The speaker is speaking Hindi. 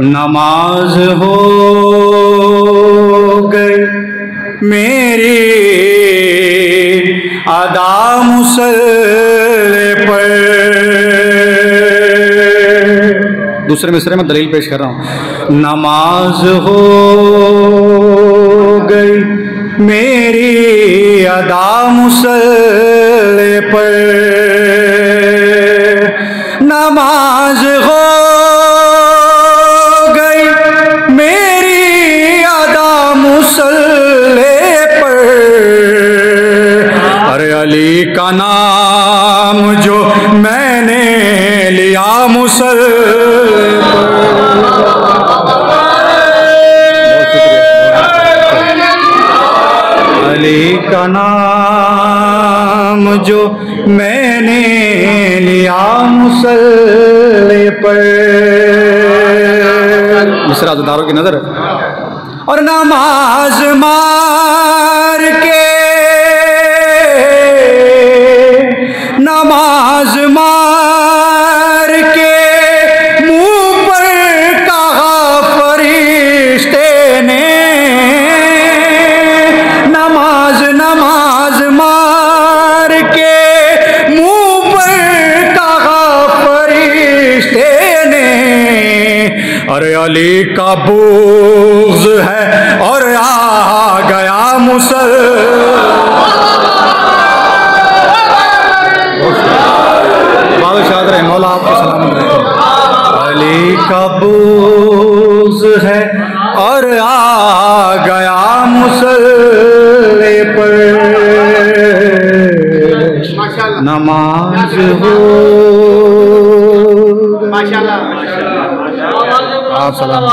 नमाज हो गई मेरी अदा मुसल्ले पर। दूसरे मिसरे में दलील पेश कर रहा हूं। नमाज हो गई मेरी अदा मुसल्ले पर, नमाज हो गई मेरी अदा मुसल्ले पर। अरे अली का नाम जो मैंने लिया मुसल्ले पर। अली का नाम जो मैंने लिया मुसल्ले पर। मिसरा दारों की नजर और नमाज मार के, नमाज मार के मुंह पर कहा फरिश्ते ने। नमाज मार के मुंह पर कहा फरिश्ते ने। अरे अली का बुग़्ज़ है और आ गया बादशाह रहे मौला आपको सलामत रहे। अली का बुग़्ज़ है और आ गया मुसल्ले पर। नमाज हो माशाअल्लाह आप सलाम।